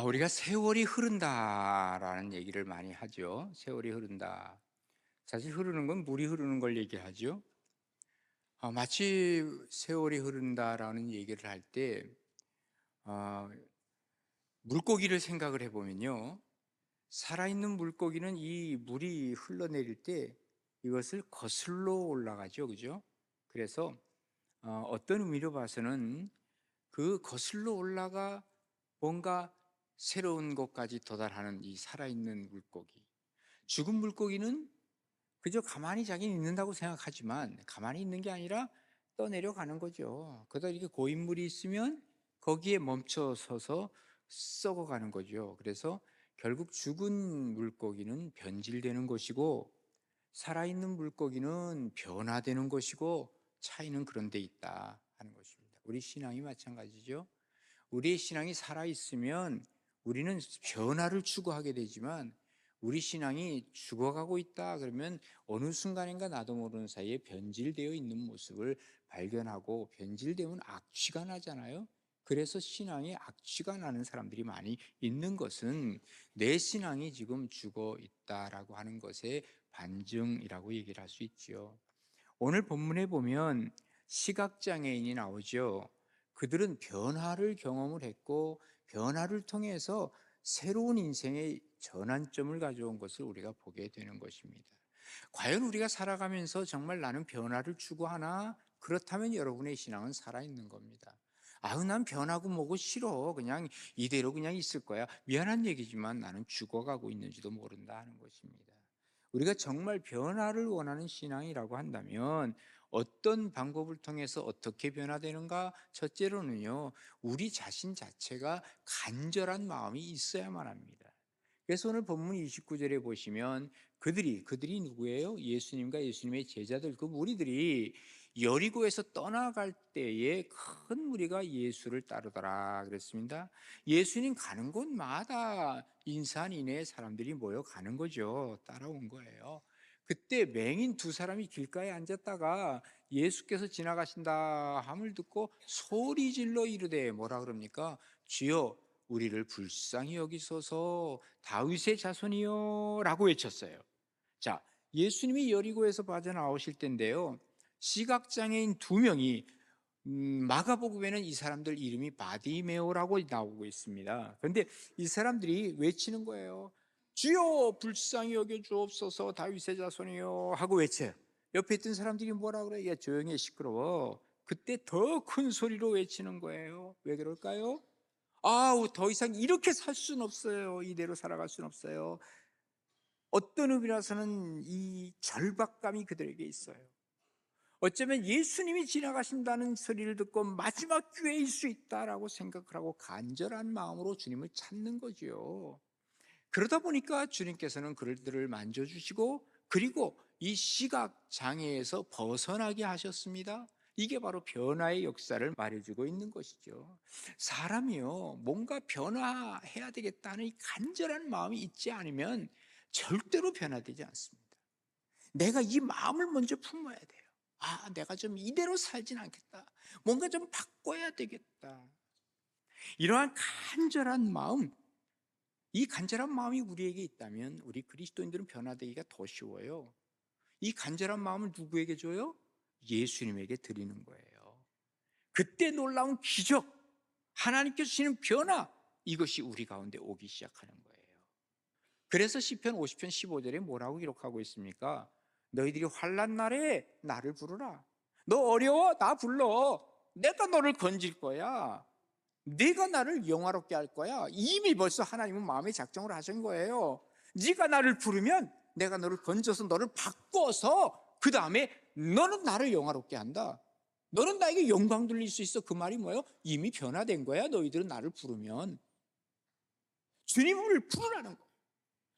우리가 세월이 흐른다라는 얘기를 많이 하죠. 세월이 흐른다. 사실 흐르는 건 물이 흐르는 걸 얘기하죠. 마치 세월이 흐른다라는 얘기를 할 때, 어, 물고기를 생각을 해보면요. 살아있는 물고기는 이 물이 흘러내릴 때 이것을 거슬러 올라가죠. 그죠? 그래서 어떤 의미로 봐서는 그 거슬러 올라가 뭔가 새로운 곳까지 도달하는 이 살아있는 물고기. 죽은 물고기는 그저 가만히 자기는 있는다고 생각하지만 가만히 있는 게 아니라 떠내려가는 거죠. 그러다 이렇게 고인물이 있으면 거기에 멈춰 서서 썩어가는 거죠. 그래서 결국 죽은 물고기는 변질되는 것이고 살아있는 물고기는 변화되는 것이고 차이는 그런 데 있다 하는 것입니다. 우리 신앙이 마찬가지죠. 우리의 신앙이 살아있으면 우리는 변화를 추구하게 되지만 우리 신앙이 죽어가고 있다 그러면 어느 순간인가 나도 모르는 사이에 변질되어 있는 모습을 발견하고 변질되면 악취가 나잖아요. 그래서 신앙에 악취가 나는 사람들이 많이 있는 것은 내 신앙이 지금 죽어 있다라고 하는 것의 반증이라고 얘기를 할 수 있지요. 오늘 본문에 보면 시각장애인이 나오죠. 그들은 변화를 경험을 했고 변화를 통해서 새로운 인생의 전환점을 가져온 것을 우리가 보게 되는 것입니다. 과연 우리가 살아가면서 정말 나는 변화를 추구하나? 그렇다면 여러분의 신앙은 살아있는 겁니다. 난 변하고 뭐고 싫어. 그냥 이대로 그냥 있을 거야. 미안한 얘기지만 나는 죽어가고 있는지도 모른다 하는 것입니다. 우리가 정말 변화를 원하는 신앙이라고 한다면 어떤 방법을 통해서 어떻게 변화되는가? 첫째로는요, 우리 자신 자체가 간절한 마음이 있어야만 합니다. 그래서 오늘 본문 29절에 보시면 그들이 누구예요? 예수님과 예수님의 제자들, 그 무리들이 여리고에서 떠나갈 때에 큰 무리가 예수를 따르더라 그랬습니다. 예수님 가는 곳마다 인산인해 사람들이 모여가는 거죠. 따라온 거예요. 그때 맹인 두 사람이 길가에 앉았다가 예수께서 지나가신다 함을 듣고 소리 질러 이르되 뭐라 그럽니까? 주여 우리를 불쌍히 여기소서 다윗의 자손이요 라고 외쳤어요. 자, 예수님이 여리고에서 빠져나오실 때인데요, 시각장애인 두 명이 마가복음에는 이 사람들 이름이 바디메오라고 나오고 있습니다. 그런데 이 사람들이 외치는 거예요. 주여 불쌍히 여겨 주옵소서 다윗의 자손이요 하고 외쳐요. 옆에 있던 사람들이 뭐라 그래? 야 조용히 해, 시끄러워. 그때 더 큰 소리로 외치는 거예요. 왜 그럴까요? 더 이상 이렇게 살 수는 없어요. 이대로 살아갈 수는 없어요. 어떤 의미라서는 이 절박감이 그들에게 있어요. 어쩌면 예수님이 지나가신다는 소리를 듣고 마지막 기회일 수 있다라고 생각을 하고 간절한 마음으로 주님을 찾는 거지요. 그러다 보니까 주님께서는 그들을 만져주시고 그리고 이 시각 장애에서 벗어나게 하셨습니다. 이게 바로 변화의 역사를 말해주고 있는 것이죠. 사람이요, 뭔가 변화해야 되겠다는 이 간절한 마음이 있지 않으면 절대로 변화되지 않습니다. 내가 이 마음을 먼저 품어야 돼요. 내가 좀 이대로 살진 않겠다. 뭔가 좀 바꿔야 되겠다. 이러한 간절한 마음, 이 간절한 마음이 우리에게 있다면 우리 그리스도인들은 변화되기가 더 쉬워요. 이 간절한 마음을 누구에게 줘요? 예수님에게 드리는 거예요. 그때 놀라운 기적, 하나님께서 주시는 변화, 이것이 우리 가운데 오기 시작하는 거예요. 그래서 시편 50편 15절에 뭐라고 기록하고 있습니까? 너희들이 환난 날에 나를 부르라. 너 어려워? 나 불러. 내가 너를 건질 거야. 네가 나를 영화롭게 할 거야. 이미 벌써 하나님은 마음의 작정을 하신 거예요. 네가 나를 부르면 내가 너를 건져서 너를 바꿔서 그 다음에 너는 나를 영화롭게 한다. 너는 나에게 영광 돌릴 수 있어. 그 말이 뭐예요? 이미 변화된 거야. 너희들은 나를 부르면. 주님을 부르라는 거예요.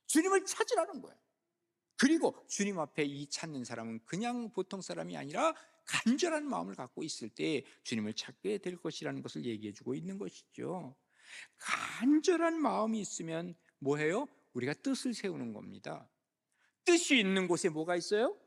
주님을 찾으라는 거예요. 그리고 주님 앞에 이 찾는 사람은 그냥 보통 사람이 아니라 간절한 마음을 갖고 있을 때 주님을 찾게 될 것이라는 것을 얘기해 주고 있는 것이죠. 간절한 마음이 있으면 뭐해요? 우리가 뜻을 세우는 겁니다. 뜻이 있는 곳에 뭐가 있어요?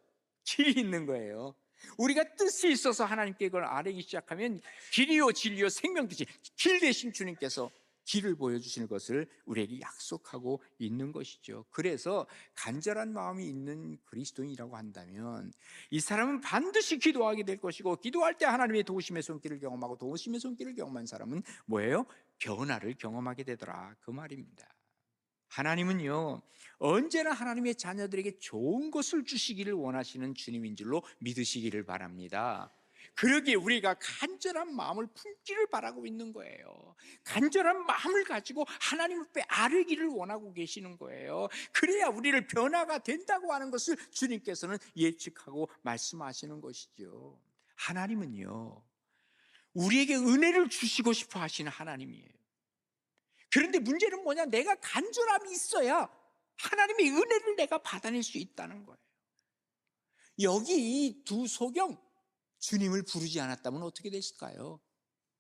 길이 있는 거예요. 우리가 뜻이 있어서 하나님께 그걸 아뢰기 시작하면 길이요 진리요 생명 뜻이 길 대신 주님께서 길을 보여주시는 것을 우리에게 약속하고 있는 것이죠. 그래서 간절한 마음이 있는 그리스도인이라고 한다면 이 사람은 반드시 기도하게 될 것이고, 기도할 때 하나님의 도우심의 손길을 경험하고, 도우심의 손길을 경험한 사람은 뭐예요? 변화를 경험하게 되더라, 그 말입니다. 하나님은요, 언제나 하나님의 자녀들에게 좋은 것을 주시기를 원하시는 주님인 줄로 믿으시기를 바랍니다. 그러기에 우리가 간절한 마음을 품기를 바라고 있는 거예요. 간절한 마음을 가지고 하나님 앞에 아뢰기를 원하고 계시는 거예요. 그래야 우리를 변화가 된다고 하는 것을 주님께서는 예측하고 말씀하시는 것이죠. 하나님은요, 우리에게 은혜를 주시고 싶어 하시는 하나님이에요. 그런데 문제는 뭐냐? 내가 간절함이 있어야 하나님의 은혜를 내가 받아낼 수 있다는 거예요. 여기 이 두 소경, 주님을 부르지 않았다면 어떻게 됐을까요?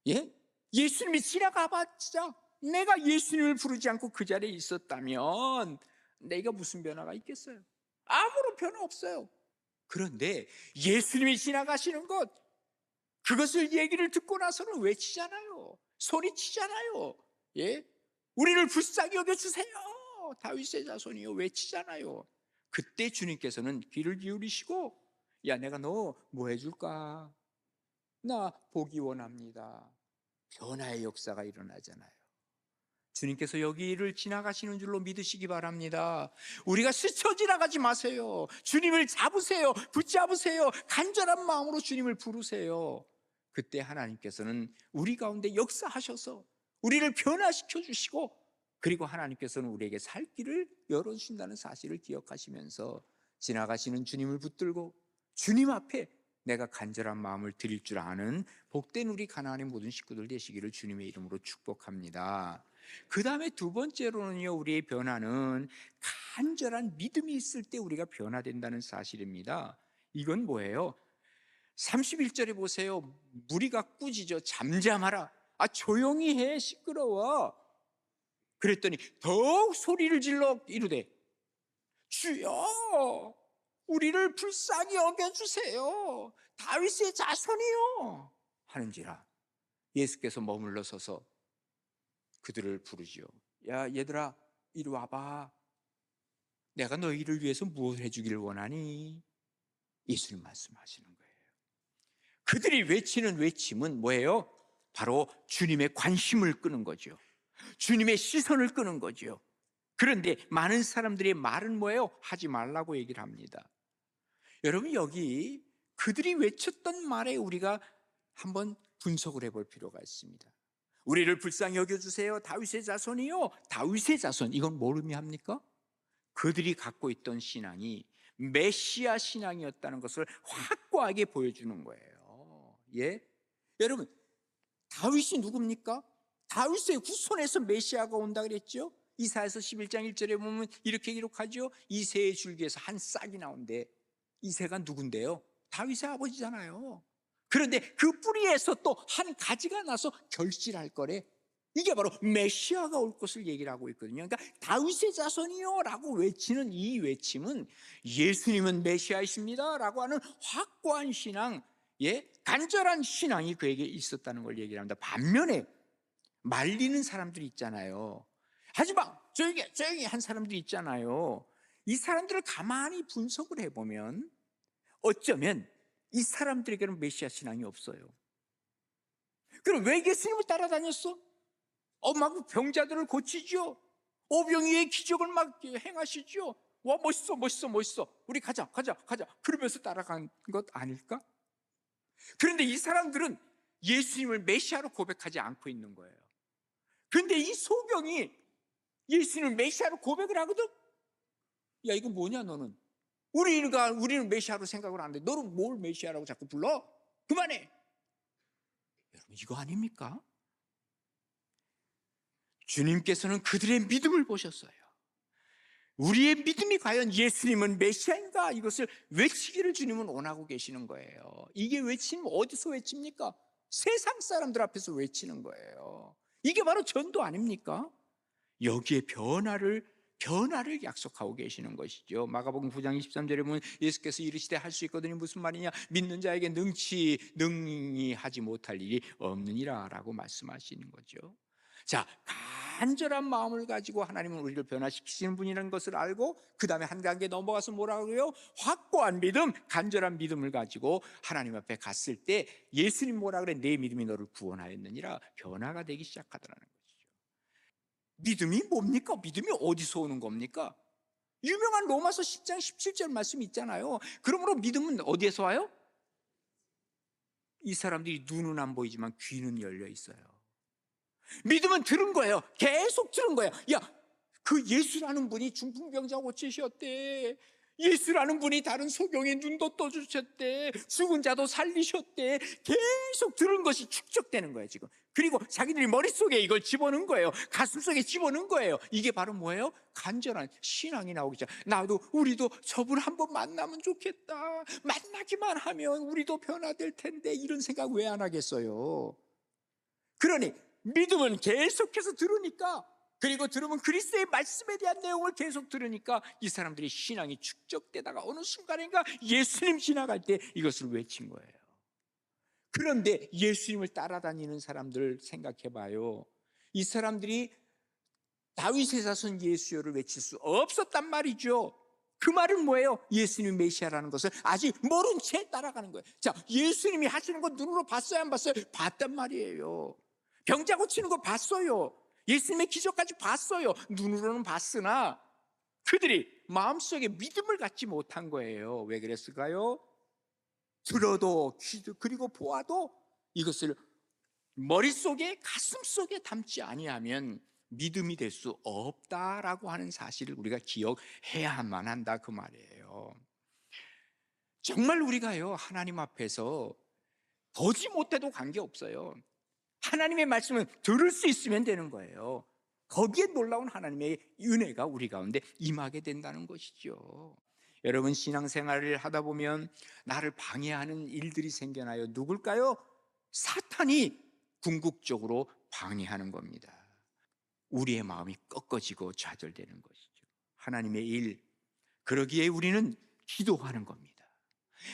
예? 예수님이 지나가봤자, 내가 예수님을 부르지 않고 그 자리에 있었다면 내가 무슨 변화가 있겠어요? 아무런 변화 없어요. 그런데 예수님이 지나가시는 것, 그것을 얘기를 듣고 나서는 외치잖아요. 소리치잖아요. 예? 우리를 불쌍히 여겨주세요, 다윗의 자손이요, 외치잖아요. 그때 주님께서는 귀를 기울이시고, 야, 내가 너 뭐 해줄까? 나 보기 원합니다. 변화의 역사가 일어나잖아요. 주님께서 여기를 지나가시는 줄로 믿으시기 바랍니다. 우리가 스쳐 지나가지 마세요. 주님을 잡으세요. 붙잡으세요. 간절한 마음으로 주님을 부르세요. 그때 하나님께서는 우리 가운데 역사하셔서 우리를 변화시켜 주시고, 그리고 하나님께서는 우리에게 살 길을 열어주신다는 사실을 기억하시면서 지나가시는 주님을 붙들고 주님 앞에 내가 간절한 마음을 드릴 줄 아는 복된 우리 가나안의 모든 식구들 되시기를 주님의 이름으로 축복합니다. 그 다음에 두 번째로는요, 우리의 변화는 간절한 믿음이 있을 때 우리가 변화된다는 사실입니다. 이건 뭐예요? 31절에 보세요. 무리가 꾸짖어 잠잠하라. 조용히 해, 시끄러워. 그랬더니 더욱 소리를 질러 이르되, 주여, 우리를 불쌍히 여겨주세요, 다윗의 자손이요 하는지라. 예수께서 머물러 서서 그들을 부르지요. 야, 얘들아, 이리 와봐. 내가 너희를 위해서 무엇을 해주기를 원하니? 예수님 말씀하시는 거예요. 그들이 외치는 외침은 뭐예요? 바로 주님의 관심을 끄는 거죠. 주님의 시선을 끄는 거죠. 그런데 많은 사람들의 말은 뭐예요? 하지 말라고 얘기를 합니다. 여러분, 여기 그들이 외쳤던 말에 우리가 한번 분석을 해볼 필요가 있습니다. 우리를 불쌍히 여겨주세요, 다윗의 자손이요. 다윗의 자손, 이건 뭘 의미합니까? 그들이 갖고 있던 신앙이 메시아 신앙이었다는 것을 확고하게 보여주는 거예요. 예? 여러분, 다윗이 누굽니까? 다윗의 후손에서 메시아가 온다 그랬죠? 이사야서 11장 1절에 보면 이렇게 기록하죠. 이새의 줄기에서 한 싹이 나온대. 이새가 누군데요? 다윗의 아버지잖아요. 그런데 그 뿌리에서 또 한 가지가 나서 결실할 거래. 이게 바로 메시아가 올 것을 얘기를 하고 있거든요. 그러니까 다윗의 자손이요 라고 외치는 이 외침은 예수님은 메시아이십니다 라고 하는 확고한 신앙, 예, 간절한 신앙이 그에게 있었다는 걸 얘기를 합니다. 반면에 말리는 사람들이 있잖아요. 하지마, 조용히 한 사람들이 있잖아요. 이 사람들을 가만히 분석을 해보면 어쩌면 이 사람들에게는 메시아 신앙이 없어요. 그럼 왜 예수님을 따라다녔어? 막 병자들을 고치죠. 오병이의 기적을 막 행하시죠. 와, 멋있어. 우리 가자. 그러면서 따라간 것 아닐까? 그런데 이 사람들은 예수님을 메시아로 고백하지 않고 있는 거예요. 그런데 이 소경이 예수님을 메시아로 고백을 하거든. 야, 이거 뭐냐 너는? 우리는 메시아로 생각을 안 해. 너는 뭘 메시아라고 자꾸 불러? 그만해. 여러분, 이거 아닙니까? 주님께서는 그들의 믿음을 보셨어요. 우리의 믿음이 과연 예수님은 메시아인가? 이것을 외치기를 주님은 원하고 계시는 거예요. 이게 외치면 어디서 외칩니까? 세상 사람들 앞에서 외치는 거예요. 이게 바로 전도 아닙니까? 여기에 변화를 약속하고 계시는 것이죠. 마가복음 9장 23절에 보면 예수께서 이르시되 할 수 있거든요. 무슨 말이냐? 믿는 자에게 능히 하지 못할 일이 없느니라 라고 말씀하시는 거죠. 자, 간절한 마음을 가지고 하나님은 우리를 변화시키시는 분이라는 것을 알고 그 다음에 한 단계 넘어가서 뭐라고 해요? 확고한 믿음, 간절한 믿음을 가지고 하나님 앞에 갔을 때 예수님 뭐라 그래? 내 믿음이 너를 구원하였느니라. 변화가 되기 시작하더라는 것이죠. 믿음이 뭡니까? 믿음이 어디서 오는 겁니까? 유명한 로마서 10장 17절 말씀 있잖아요. 그러므로 믿음은 어디에서 와요? 이 사람들이 눈은 안 보이지만 귀는 열려 있어요. 믿음은 들은 거예요. 계속 들은 거예요. 야, 그 예수라는 분이 중풍병자 고치셨대. 예수라는 분이 다른 소경의 눈도 떠주셨대. 죽은 자도 살리셨대. 계속 들은 것이 축적되는 거예요, 지금. 그리고 자기들이 머릿속에 이걸 집어넣은 거예요. 가슴속에 집어넣은 거예요. 이게 바로 뭐예요? 간절한 신앙이 나오기 시작. 나도, 우리도 저분 한번 만나면 좋겠다. 만나기만 하면 우리도 변화될 텐데 이런 생각 왜 안 하겠어요? 그러니 믿음은 계속해서 들으니까, 그리고 들으면 그리스도의 말씀에 대한 내용을 계속 들으니까 이 사람들이 신앙이 축적되다가 어느 순간인가 예수님 지나갈 때 이것을 외친 거예요. 그런데 예수님을 따라다니는 사람들 생각해 봐요. 이 사람들이 다윗의 자손 예수여를 외칠 수 없었단 말이죠. 그 말은 뭐예요? 예수님 메시아라는 것을 아직 모른 채 따라가는 거예요. 자, 예수님이 하시는 거 눈으로 봤어요, 안 봤어요? 봤단 말이에요. 병자 고치는 거 봤어요. 예수님의 기적까지 봤어요. 눈으로는 봤으나 그들이 마음속에 믿음을 갖지 못한 거예요. 왜 그랬을까요? 들어도 그리고 보아도 이것을 머릿속에 가슴속에 담지 아니하면 믿음이 될 수 없다라고 하는 사실을 우리가 기억해야만 한다, 그 말이에요. 정말 우리가요, 하나님 앞에서 보지 못해도 관계없어요. 하나님의 말씀은 들을 수 있으면 되는 거예요. 거기에 놀라운 하나님의 은혜가 우리 가운데 임하게 된다는 것이죠. 여러분, 신앙생활을 하다 보면 나를 방해하는 일들이 생겨나요. 누굴까요? 사탄이 궁극적으로 방해하는 겁니다. 우리의 마음이 꺾어지고 좌절되는 것이죠. 하나님의 일, 그러기에 우리는 기도하는 겁니다.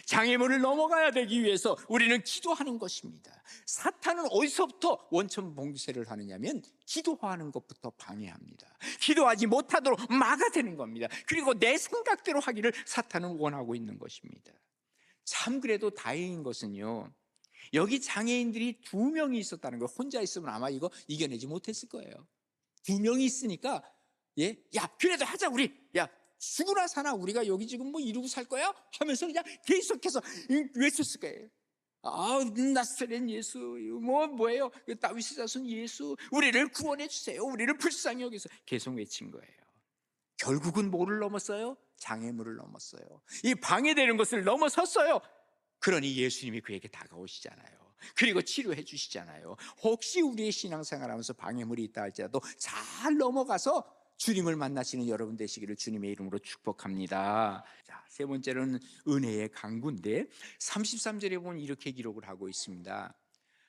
장애물을 넘어가야 되기 위해서 우리는 기도하는 것입니다. 사탄은 어디서부터 원천 봉쇄를 하느냐면 기도하는 것부터 방해합니다. 기도하지 못하도록 막아대는 겁니다. 그리고 내 생각대로 하기를 사탄은 원하고 있는 것입니다. 참 그래도 다행인 것은요, 여기 장애인들이 2명이 있었다는 거예요. 혼자 있으면 아마 이거 이겨내지 못했을 거예요. 2명이 있으니까, 야, 그래도 하자, 우리. 야, 죽으나 사나 우리가 여기 지금 뭐 이루고 살 거야? 하면서 그냥 계속해서 외쳤을 거예요. 아, 나사렛 예수, 뭐예요? 다윗의 자손 예수, 우리를 구원해 주세요. 우리를 불쌍히 여기서 계속 외친 거예요. 결국은 뭐를 넘었어요? 장애물을 넘었어요. 이 방해되는 것을 넘어섰어요. 그러니 예수님이 그에게 다가오시잖아요. 그리고 치료해 주시잖아요. 혹시 우리의 신앙생활하면서 방해물이 있다 할지라도 잘 넘어가서 주님을 만나시는 여러분 되시기를 주님의 이름으로 축복합니다. 자, 세 번째로는 은혜의 강구인데 33절에 보면 이렇게 기록을 하고 있습니다.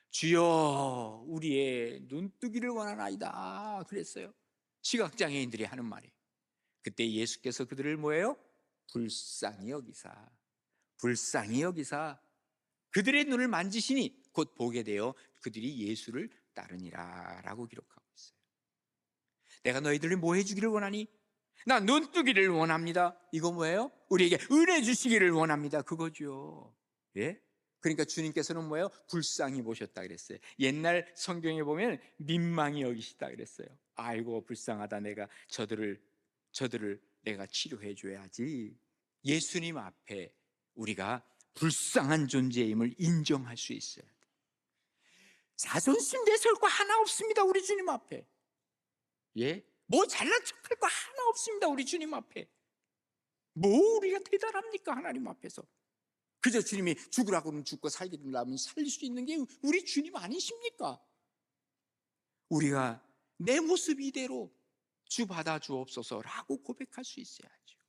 주여, 우리의 눈뜨기를 원하나이다 그랬어요. 시각장애인들이 하는 말이. 그때 예수께서 그들을 뭐예요? 불쌍히 여기사 그들의 눈을 만지시니 곧 보게 되어 그들이 예수를 따르니라 라고 기록하고 있어요. 내가 너희들을 뭐 해주기를 원하니? 나 눈뜨기를 원합니다. 이거 뭐예요? 우리에게 은혜 주시기를 원합니다. 그거죠. 예? 그러니까 주님께서는 뭐예요? 불쌍히 보셨다 그랬어요. 옛날 성경에 보면 민망히 여기시다 그랬어요. 아이고, 불쌍하다. 내가 저들을 내가 치료해 줘야지. 예수님 앞에 우리가 불쌍한 존재임을 인정할 수 있어요. 자존심 내세울 거 하나 없습니다. 우리 주님 앞에. 뭐 잘난 척할 거 하나 없습니다. 우리 주님 앞에. 뭐 우리가 대단합니까? 하나님 앞에서. 그저 주님이 죽으라고는 죽고 살기라면 살릴 수 있는 게 우리 주님 아니십니까? 우리가 내 모습 이대로 주 받아 주옵소서라고 고백할 수 있어야죠.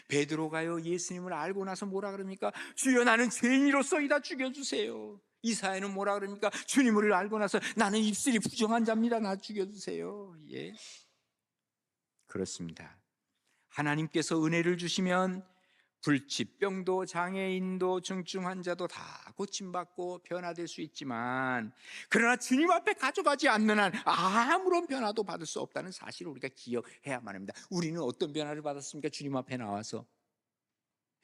베드로가요, 예수님을 알고 나서 뭐라 그럽니까? 주여, 나는 죄인이로서이다, 죽여주세요. 이사야는 뭐라 그럽니까? 주님을 알고 나서 나는 입술이 부정한 자입니다, 나 죽여주세요. 그렇습니다. 하나님께서 은혜를 주시면 불치병도 장애인도 중증 환자도 다 고침받고 변화될 수 있지만, 그러나 주님 앞에 가져가지 않는 한 아무런 변화도 받을 수 없다는 사실을 우리가 기억해야만 합니다. 우리는 어떤 변화를 받았습니까? 주님 앞에 나와서.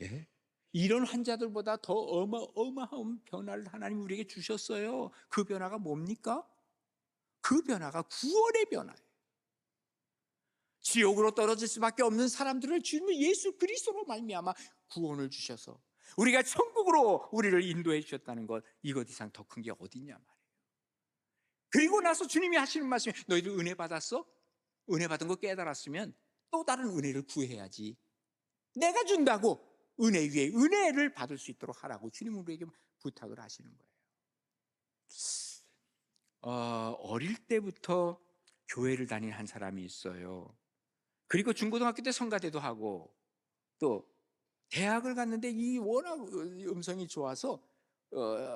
예? 이런 환자들보다 더 어마어마한 변화를 하나님 우리에게 주셨어요. 그 변화가 뭡니까? 그 변화가 구원의 변화예요. 지옥으로 떨어질 수밖에 없는 사람들을 주님 예수 그리스도로 말미암아 구원을 주셔서 우리가 천국으로 우리를 인도해 주셨다는 것, 이것 이상 더 큰 게 어딨냐 말이에요. 그리고 나서 주님이 하시는 말씀이, 너희들 은혜 받았어? 은혜 받은 거 깨달았으면 또 다른 은혜를 구해야지. 내가 준다고 은혜 위에 은혜를 받을 수 있도록 하라고 주님 우리에게 부탁을 하시는 거예요. 어릴 때부터 교회를 다닌 한 사람이 있어요. 그리고 중고등학교 때 성가대도 하고 또 대학을 갔는데 이 워낙 음성이 좋아서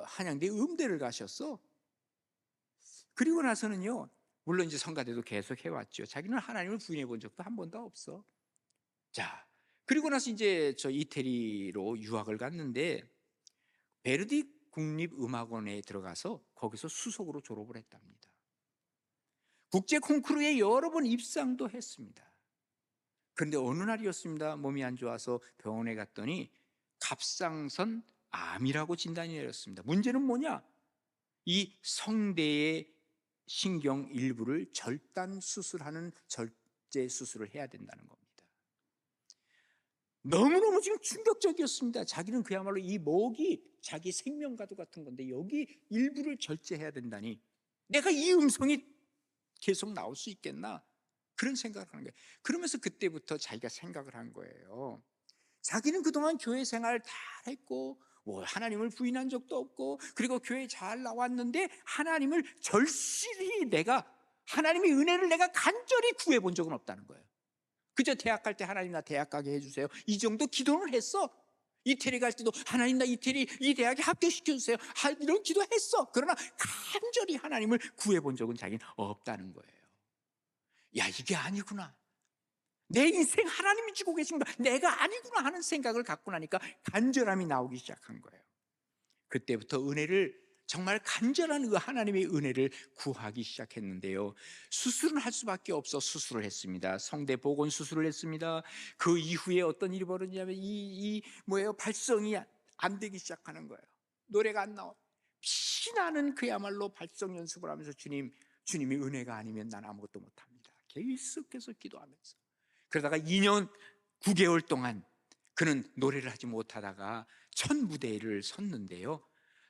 한양대 음대를 가셨어. 그리고 나서는요, 물론 이제 성가대도 계속 해왔죠. 자기는 하나님을 부인해 본 적도 한 번도 없어. 자, 그리고 나서 이제 저 이태리로 유학을 갔는데 베르디 국립음악원에 들어가서 거기서 수석으로 졸업을 했답니다. 국제 콩쿠르에 여러 번 입상도 했습니다. 그런데 어느 날이었습니다. 몸이 안 좋아서 병원에 갔더니 갑상선 암이라고 진단이 내렸습니다. 문제는 뭐냐? 이 성대의 신경 일부를 절단 수술하는 절제 수술을 해야 된다는 겁니다. 너무너무 지금 충격적이었습니다. 자기는 그야말로 이 목이 자기 생명과도 같은 건데 여기 일부를 절제해야 된다니, 내가 이 음성이 계속 나올 수 있겠나? 그런 생각을 하는 거예요. 그러면서 그때부터 자기가 생각을 한 거예요. 자기는 그동안 교회 생활 다 했고 하나님을 부인한 적도 없고, 그리고 교회 잘 나왔는데 하나님을 절실히 하나님의 은혜를 내가 간절히 구해본 적은 없다는 거예요. 그저 대학 갈 때 하나님 나 대학 가게 해주세요, 이 정도 기도를 했어. 이태리 갈 때도 하나님 나 이태리 이 대학에 합격시켜주세요, 이런 기도했어. 그러나 간절히 하나님을 구해본 적은 자기는 없다는 거예요. 야, 이게 아니구나, 내 인생 하나님이 주고 계신가, 내가 아니구나 하는 생각을 갖고 나니까 간절함이 나오기 시작한 거예요. 그때부터 은혜를, 정말 간절한 하나님의 은혜를 구하기 시작했는데요, 수술은 할 수밖에 없어 수술을 했습니다. 성대 복원 수술을 했습니다. 그 이후에 어떤 일이 벌어지냐면 발성이 안 되기 시작하는 거예요. 노래가 안 나와. 피나는 그야말로 발성 연습을 하면서 주님이 은혜가 아니면 난 아무것도 못합니다, 계속해서 기도하면서. 그러다가 2년 9개월 동안 그는 노래를 하지 못하다가 첫 무대를 섰는데요,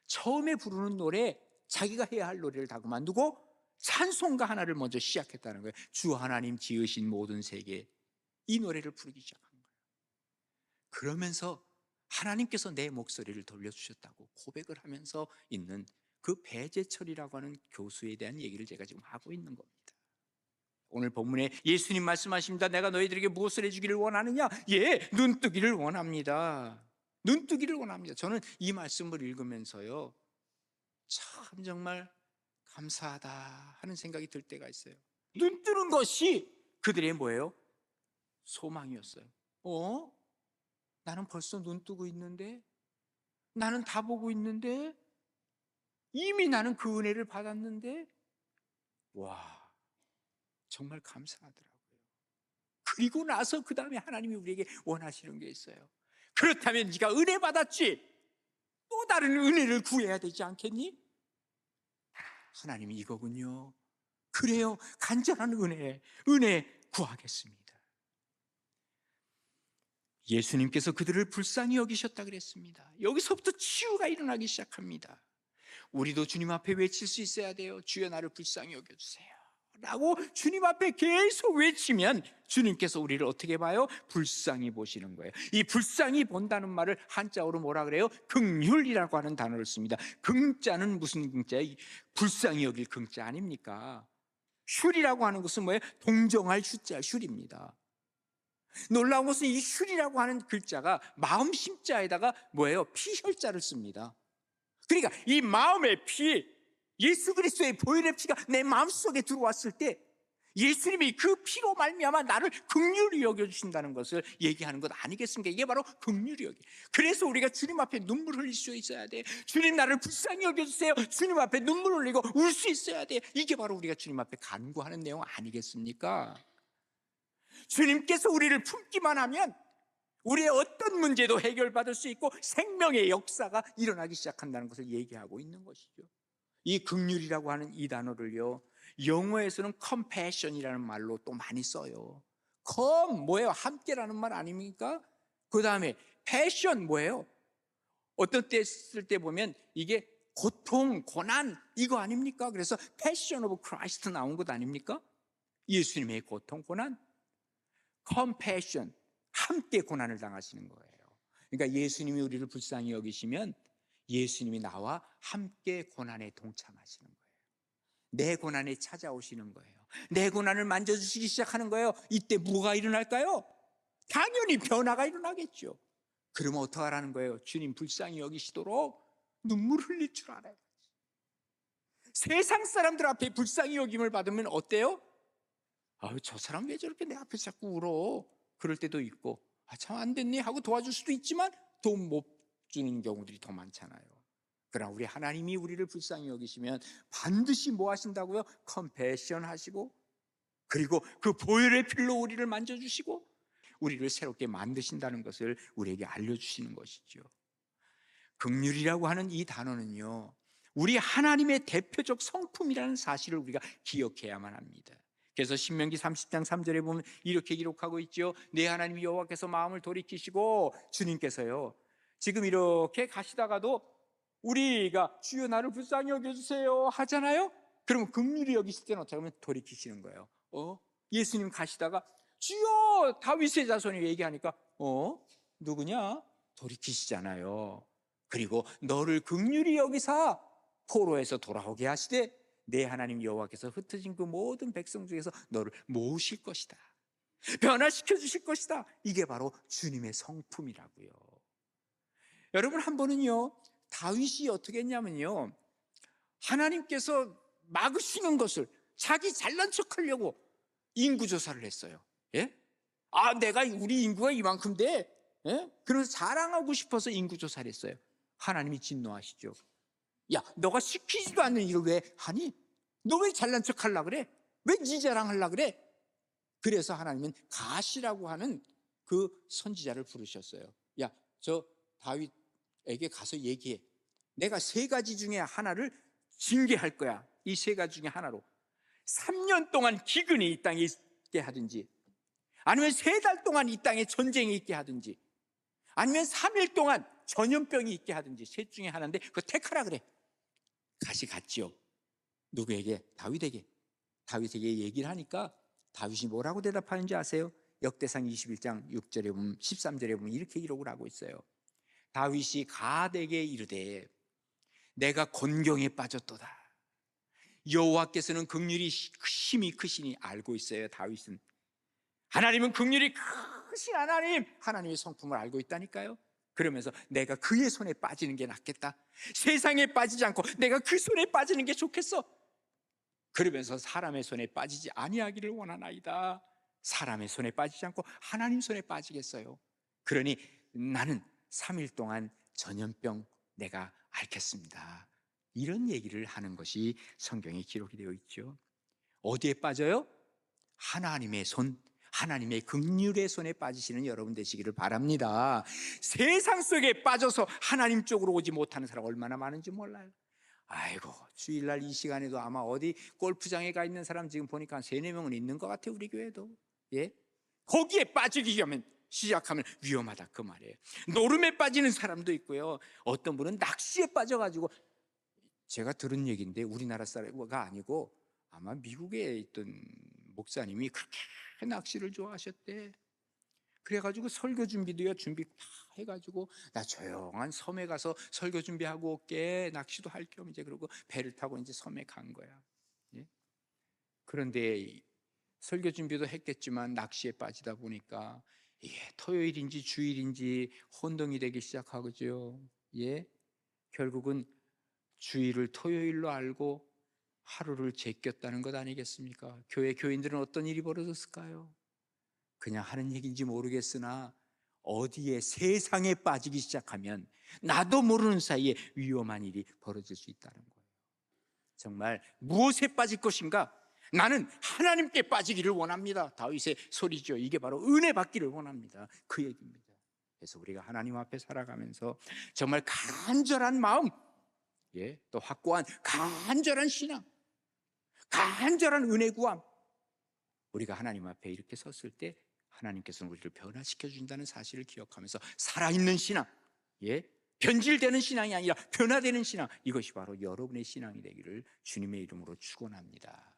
처음에 부르는 노래, 자기가 해야 할 노래를 다 그만두고 찬송가 하나를 먼저 시작했다는 거예요. 주 하나님 지으신 모든 세계, 이 노래를 부르기 시작한 거예요. 그러면서 하나님께서 내 목소리를 돌려주셨다고 고백을 하면서 있는 그 배재철이라고 하는 교수에 대한 얘기를 제가 지금 하고 있는 겁니다. 오늘 본문에 예수님 말씀하십니다. 내가 너희들에게 무엇을 해주기를 원하느냐? 눈뜨기를 원합니다. 눈뜨기를 원합니다. 저는 이 말씀을 읽으면서요, 참 정말 감사하다 하는 생각이 들 때가 있어요. 눈뜨는 것이 그들의 뭐예요? 소망이었어요. 나는 벌써 눈뜨고 있는데, 나는 다 보고 있는데, 이미 나는 그 은혜를 받았는데, 와, 정말 감사하더라고요. 그리고 나서 그 다음에 하나님이 우리에게 원하시는 게 있어요. 그렇다면 네가 은혜 받았지, 또 다른 은혜를 구해야 되지 않겠니? 하나님이 이거군요. 그래요, 간절한 은혜 구하겠습니다. 예수님께서 그들을 불쌍히 여기셨다 그랬습니다. 여기서부터 치유가 일어나기 시작합니다. 우리도 주님 앞에 외칠 수 있어야 돼요. 주여 나를 불쌍히 여겨주세요 라고 주님 앞에 계속 외치면 주님께서 우리를 어떻게 봐요? 불쌍히 보시는 거예요. 이 불쌍히 본다는 말을 한자어로 뭐라 그래요? 긍휼이라고 하는 단어를 씁니다. 긍자는 무슨 긍자예요? 불쌍히 여길 긍자 아닙니까? 휼이라고 하는 것은 뭐예요? 동정할 휼자, 휼입니다. 놀라운 것은 이 휼이라고 하는 글자가 마음 심자에다가 뭐예요? 피혈자를 씁니다. 그러니까 이 마음의 피, 예수 그리스도의 보혈의 피가 내 마음속에 들어왔을 때 예수님이 그 피로 말미암아 나를 긍휼히 여겨주신다는 것을 얘기하는 것 아니겠습니까? 이게 바로 긍휼히 여기. 그래서 우리가 주님 앞에 눈물 흘릴 수 있어야 돼. 주님 나를 불쌍히 여겨주세요. 주님 앞에 눈물 흘리고 울 수 있어야 돼. 이게 바로 우리가 주님 앞에 간구하는 내용 아니겠습니까? 주님께서 우리를 품기만 하면 우리의 어떤 문제도 해결받을 수 있고 생명의 역사가 일어나기 시작한다는 것을 얘기하고 있는 것이죠. 이 긍휼이라고 하는 이 단어를요, 영어에서는 compassion이라는 말로 또 많이 써요. 뭐예요? 함께라는 말 아닙니까? 그 다음에 passion 뭐예요? 어떤 때 쓸 때 보면 이게 고통, 고난 이거 아닙니까? 그래서 passion of Christ 나온 것 아닙니까? 예수님의 고통, 고난, compassion, 함께 고난을 당하시는 거예요. 그러니까 예수님이 우리를 불쌍히 여기시면 예수님이 나와 함께 고난에 동참하시는 거예요. 내 고난에 찾아오시는 거예요. 내 고난을 만져주시기 시작하는 거예요. 이때 뭐가 일어날까요? 당연히 변화가 일어나겠죠. 그러면 어떡하라는 거예요? 주님 불쌍히 여기시도록 눈물 흘릴 줄 알아요. 세상 사람들 앞에 불쌍히 여김을 받으면 어때요? 저 사람 왜 저렇게 내 앞에 자꾸 울어? 그럴 때도 있고, 참 안 됐네 하고 도와줄 수도 있지만 돈 못 주는 경우들이 더 많잖아요. 그러나 우리 하나님이 우리를 불쌍히 여기시면 반드시 뭐 하신다고요? 컴패션 하시고, 그리고 그 보혈의 필로 우리를 만져주시고 우리를 새롭게 만드신다는 것을 우리에게 알려주시는 것이죠. 긍휼이라고 하는 이 단어는요, 우리 하나님의 대표적 성품이라는 사실을 우리가 기억해야만 합니다. 그래서 신명기 30장 3절에 보면 이렇게 기록하고 있죠. 내 하나님 여호와께서 마음을 돌이키시고, 주님께서요 지금 이렇게 가시다가도 우리가 주여 나를 불쌍히 여겨주세요 하잖아요. 그러면 긍휼히 여기실 때는 어떻게 하면 돌이키시는 거예요. 예수님 가시다가 주여 다윗의 자손이 얘기하니까 누구냐? 돌이키시잖아요. 그리고 너를 긍휼히 여기사 포로에서 돌아오게 하시되 내 하나님 여호와께서 흩어진 그 모든 백성 중에서 너를 모으실 것이다. 변화시켜 주실 것이다. 이게 바로 주님의 성품이라고요. 여러분, 한 번은요 다윗이 어떻게 했냐면요, 하나님께서 막으시는 것을 자기 잘난 척하려고 인구조사를 했어요. 예? 내가 우리 인구가 이만큼 돼. 예? 그래서 자랑하고 싶어서 인구조사를 했어요. 하나님이 진노하시죠. 야, 너가 시키지도 않는 일을 왜 하니? 너 왜 잘난 척 하려고 그래? 왜 네 자랑하려고 그래? 그래서 하나님은 가시라고 하는 그 선지자를 부르셨어요. 야, 저 다윗에게 가서 얘기해. 내가 세 가지 중에 하나를 징계할 거야. 이 세 가지 중에 하나로 3년 동안 기근이 이 땅에 있게 하든지, 아니면 3달 동안 이 땅에 전쟁이 있게 하든지, 아니면 3일 동안 전염병이 있게 하든지, 셋 중에 하나인데 그거 택하라 그래. 가시 갔지요. 누구에게? 다윗에게. 다윗에게 얘기를 하니까 다윗이 뭐라고 대답하는지 아세요? 역대상 21장 6절에 보면, 13절에 보면 이렇게 기록을 하고 있어요. 다윗이 갓에게 이르되 내가 곤경에 빠졌도다. 여호와께서는 긍휼이 힘이 크시니 알고 있어요. 다윗은 하나님은 긍휼이 크신 하나님의 성품을 알고 있다니까요. 그러면서 내가 그의 손에 빠지는 게 낫겠다. 세상에 빠지지 않고 내가 그 손에 빠지는 게 좋겠어. 그러면서 사람의 손에 빠지지 아니하기를 원하나이다. 사람의 손에 빠지지 않고 하나님 손에 빠지겠어요. 그러니 나는 3일 동안 전염병 내가 앓겠습니다. 이런 얘기를 하는 것이 성경에 기록이 되어 있죠. 어디에 빠져요? 하나님의 손, 하나님의 긍휼의 손에 빠지시는 여러분 되시기를 바랍니다. 세상 속에 빠져서 하나님 쪽으로 오지 못하는 사람 얼마나 많은지 몰라요. 아이고, 주일날 이 시간에도 아마 어디 골프장에 가 있는 사람 지금 보니까 한 3-4명은 있는 것 같아요. 우리 교회도. 예? 거기에 빠지기 하면 시작하면 위험하다 그 말이에요. 노름에 빠지는 사람도 있고요. 어떤 분은 낚시에 빠져가지고, 제가 들은 얘기인데 우리나라 사람가 아니고 아마 미국에 있던 목사님이 그렇게 낚시를 좋아하셨대. 그래가지고 설교 준비도요, 준비 다 해가지고 나 조용한 섬에 가서 설교 준비하고 올게, 낚시도 할 겸 이제. 그러고 배를 타고 이제 섬에 간 거야. 예? 그런데 설교 준비도 했겠지만 낚시에 빠지다 보니까 이게 토요일인지 주일인지 혼동이 되기 시작하죠. 예? 결국은 주일을 토요일로 알고 하루를 제꼈다는 것 아니겠습니까? 교회 교인들은 어떤 일이 벌어졌을까요? 그냥 하는 얘기인지 모르겠으나 어디에 세상에 빠지기 시작하면 나도 모르는 사이에 위험한 일이 벌어질 수 있다는 거예요. 정말 무엇에 빠질 것인가? 나는 하나님께 빠지기를 원합니다. 다윗의 소리죠. 이게 바로 은혜 받기를 원합니다. 그 얘기입니다. 그래서 우리가 하나님 앞에 살아가면서 정말 간절한 마음, 또 확고한 간절한 신앙, 간절한 은혜 구함, 우리가 하나님 앞에 이렇게 섰을 때 하나님께서는 우리를 변화시켜 준다는 사실을 기억하면서 살아있는 신앙, 변질되는 신앙이 아니라 변화되는 신앙, 이것이 바로 여러분의 신앙이 되기를 주님의 이름으로 축원합니다.